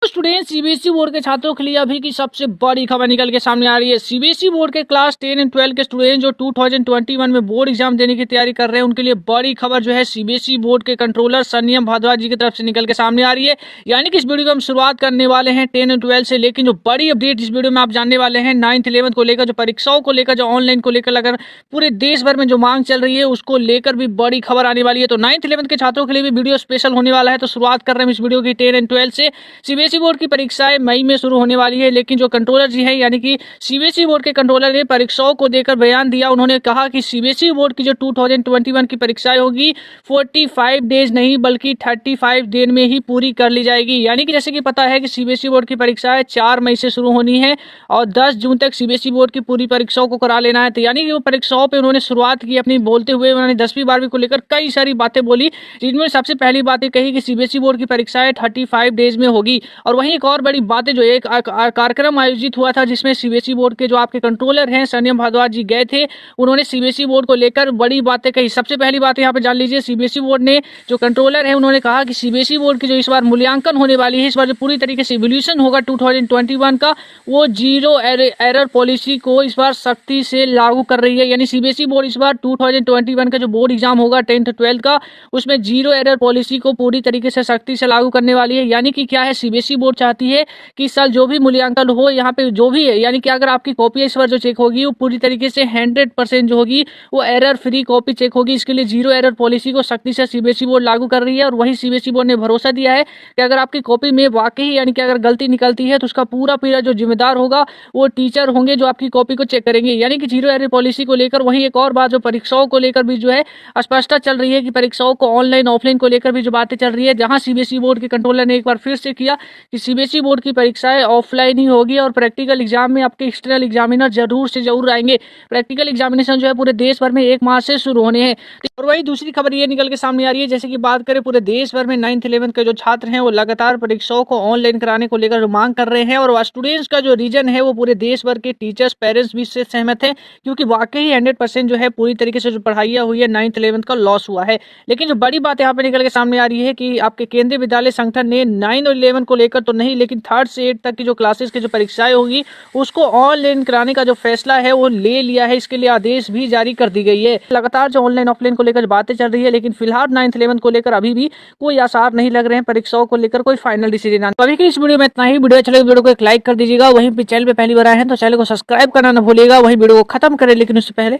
Student CBSE board के छात्रों के लिए अभी की सबसे बड़ी खबर निकल के सामने आ रही है। सीबीएसई बोर्ड के क्लास 10 एंड 12 के स्टूडेंट जो 2021 में बोर्ड एग्जाम देने की तैयारी कर रहे हैं उनके लिए बड़ी खबर जो है सीबीएसई बोर्ड के कंट्रोलर संयम भारद्वाज जी की तरफ से निकल के सामने आ रही है। यानी कि इस वीडियो को हम शुरुआत करने वाले हैं 10 एंड 12 से, लेकिन जो बड़ी अपडेट इस वीडियो में आप जानने वाले हैं 9th 11th को लेकर, जो परीक्षाओं को लेकर, जो ऑनलाइन को लेकर अगर पूरे देश भर में जो मांग चल रही है उसको लेकर भी बड़ी खबर आने वाली है। तो 9th 11th के छात्रों के लिए भी वीडियो स्पेशल होने वाला है। तो शुरुआत कर रहे हैं इस वीडियो की 10 एंड 12 से। सीबीएसई बोर्ड की परीक्षाएं मई में शुरू होने वाली है, लेकिन जो कंट्रोलर जी हैं यानी कि सीबीएसई बोर्ड के कंट्रोलर ने परीक्षाओं को देकर बयान दिया। उन्होंने कहा कि सीबीएसई बोर्ड की जो 2021 की परीक्षाएं होगी 45 डेज नहीं बल्कि 35 दिन में ही पूरी कर ली जाएगी। यानी कि जैसे कि पता है कि सीबीएसई बोर्ड की परीक्षाएं 4 मई से शुरू होनी है और 10 जून तक सीबीएसई बोर्ड की पूरी परीक्षाओं को करा लेना है। तो यानी कि वो परीक्षाओं पर उन्होंने शुरुआत की अपनी बोलते हुए। उन्होंने 10वीं 12वीं को लेकर कई सारी बातें बोली, जिनमें सबसे पहली बात कही कि सीबीएसई बोर्ड की परीक्षाएं 35 डेज में होगी। और वहीं एक और बड़ी बातें, जो एक कार्यक्रम आयोजित हुआ था जिसमें सीबीएसई बोर्ड के जो आपके कंट्रोलर हैं संयम भारद्वाज जी गए थे, उन्होंने सीबीएसई बोर्ड को लेकर बड़ी बातें कही। सबसे पहली बात यहाँ पे जान लीजिए, सीबीएसई बोर्ड ने जो कंट्रोलर है उन्होंने कहा कि सीबीएसई बोर्ड की जो इस बार मूल्यांकन होने वाली है, इस बार जो पूरी तरीके से इवोल्यूशन होगा 2021 का, वो जीरो एरर पॉलिसी को इस बार सख्ती से लागू कर रही है। यानी सीबीएसई बोर्ड इस बार 2021 का जो बोर्ड एग्जाम होगा 10th 12th का, उसमें जीरो एरर पॉलिसी को पूरी तरीके से सख्ती से लागू करने वाली है। यानी कि क्या है, सीबीएसई बोर्ड चाहती है कि इस साल जो भी मूल्यांकन हो यहाँ पे जो भी है, यानी कि अगर आपकी कॉपी इस बार जो चेक होगी वो पूरी तरीके से 100% जो होगी वो एरर फ्री कॉपी चेक होगी। इसके लिए जीरो एरर पॉलिसी को सख्ती से सीबीएसई बोर्ड लागू कर रही है। और वही सीबीएसई बोर्ड ने भरोसा दिया है कि अगर आपकी कॉपी में वाकई यानी कि अगर गलती निकलती है तो उसका पूरा जो जिम्मेदार होगा वो टीचर होंगे जो आपकी कॉपी को चेक करेंगे। यानी कि जीरो एरर पॉलिसी को लेकर वहीं एक और बात, जो परीक्षाओं को लेकर भी जो है स्पष्टता चल रही है कि परीक्षाओं को ऑनलाइन ऑफलाइन को लेकर भी जो बातें चल रही है, जहां सीबीएसई बोर्ड के कंट्रोलर ने एक बार फिर से किया कि सीबीएसई बोर्ड की परीक्षाएं ऑफलाइन ही होगी और प्रैक्टिकल एग्जाम में आपके एक्सटर्नल एग्जामिनर जरूर से जरूर आएंगे। प्रैक्टिकल एग्जामिनेशन जो है पूरे देश भर में 1 माह से शुरू होने हैं। और वही दूसरी खबर ये निकल के सामने आ रही है, जैसे कि बात करें पूरे देश भर में 9th 11th के जो छात्र हैं वो लगातार परीक्षाओं को ऑनलाइन कराने को लेकर मांग कर रहे हैं। और स्टूडेंट्स का जो रीजन है वो पूरे देश भर के टीचर्स पेरेंट्स भी इससे सहमत हैं, क्योंकि वाकई 100% जो है पूरी तरीके से जो पढ़ाइयाँ हुई है 9th 11th का लॉस हुआ है। लेकिन जो बड़ी बात यहाँ पे निकल के सामने आ रही है कि आपके केंद्रीय विद्यालय संगठन ने 9 और 11 को लेकर तो नहीं, लेकिन 3rd से 8 तक की जो क्लासेस की जो परीक्षाएं होगी उसको ऑनलाइन कराने का जो फैसला है वो ले लिया है। इसके लिए आदेश भी जारी कर दी गई है। लगातार जो ऑनलाइन ऑफलाइन को लेकर बातें चल रही है, लेकिन फिलहाल 9th 11th को लेकर अभी भी कोई आसार नहीं लग रहे हैं परीक्षाओं को लेकर कोई फाइनल डिसीजन आने। अभी की इस वीडियो में इतना ही। वीडियो अच्छा लगे वीडियो को एक लाइक कर दीजिएगा। वहीं पे चैनल पे पहली बार आए हैं तो चैनल को सब्सक्राइब करना न भूलिएगा। वहीं वीडियो को खत्म करें, लेकिन उससे पहले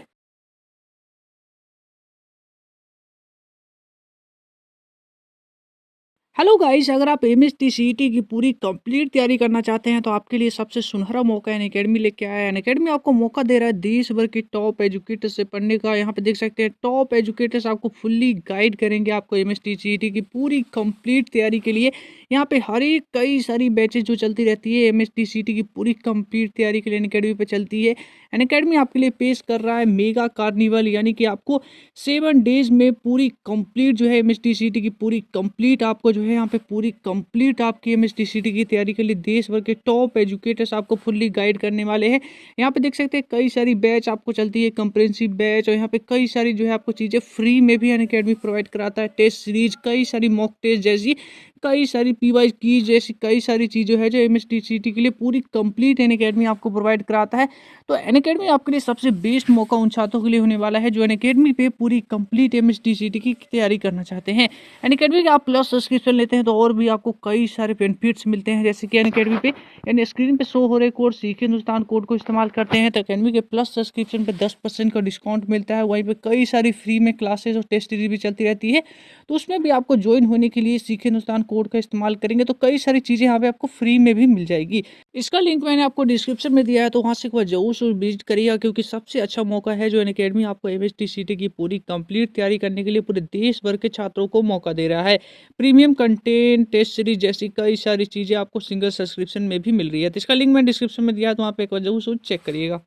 हेलो गाइस, अगर आप एमएसटी की पूरी कंप्लीट तैयारी करना चाहते हैं तो आपके लिए सबसे सुनहरा मौका अनअकैडमी लेके आया है। अनअकैडमी आपको मौका दे रहा है देश भर के टॉप एजुकेटर्स से पढ़ने का। यहाँ पे देख सकते हैं टॉप एजुकेटर्स आपको फुल्ली गाइड करेंगे आपको एमएसटी की पूरी कंप्लीट तैयारी के लिए। यहाँ पे हर एक कई सारी बैचेज जो चलती रहती है एमएसटी की पूरी कंप्लीट तैयारी के लिए अनअकैडमी पे चलती है। अनअकैडमी आपके लिए पेश कर रहा है मेगा कार्निवल, यानी कि आपको 7 डेज में पूरी कंप्लीट जो है एमएसटी की पूरी कंप्लीट आपको जो है यहाँ पे पूरी कंप्लीट आपकी एमएसटी की तैयारी के लिए देश भर के टॉप एजुकेटर्स आपको फुल्ली गाइड करने वाले हैं। यहाँ पे देख सकते हैं कई सारी बैच आपको चलती है, कंप्रेहेंसिव बैच, और यहाँ पे कई सारी जो है आपको चीज़ें फ्री में भी अनअकैडमी प्रोवाइड कराता है। टेस्ट सीरीज, कई सारी मॉक टेस्ट जैसी, कई सारी पीवाई की जैसी कई सारी चीज़ें है जो एमएसटी के लिए पूरी कंप्लीट अनअकैडमी आपको प्रोवाइड कराता है। तो अनअकैडमी आपके लिए सबसे बेस्ट मौका उन छात्रों के लिए होने वाला है जो अनअकैडमी पे पूरी कंप्लीट एमएसटी की तैयारी करना चाहते हैं। अनअकैडमी का आप प्लस सब्सक्रिप्शन लेते हैं तो और भी आपको कई सारे बेनिफिट्स मिलते हैं, जैसे कि अनअकैडमी पे यानी स्क्रीन पे शो हो रहे कोड सीखे हिंदुस्तान कोड को इस्तेमाल करते हैं तो अकेडमी के प्लस सब्सक्रिप्शन पे 10% का डिस्काउंट मिलता है। वहीं पे कई सारी फ्री में क्लासेस और टेस्ट सीरीज भी चलती रहती है, तो उसमें भी आपको ज्वाइन होने के लिए सीखे हिंदुस्तान कोड का इस्तेमाल करेंगे तो कई सारी चीज़ें यहाँ पे आपको फ्री में भी मिल जाएगी। इसका लिंक मैंने आपको डिस्क्रिप्शन में दिया है, तो वहाँ से एक बार जरूर विजिट करिएगा, क्योंकि सबसे अच्छा मौका है जो अनअकैडमी आपको एमएसटी की पूरी कंप्लीट तैयारी करने के लिए पूरे देश भर के छात्रों को मौका दे रहा है। प्रीमियम कंटेंट, टेस्ट सीरीज जैसी कई सारी चीज़ें आपको सिंगल सब्सक्रिप्शन में भी मिल रही है। तो इसका लिंक मैंने डिस्क्रिप्शन में दिया है, तो वहाँ पे एक बार जरूर चेक करिएगा।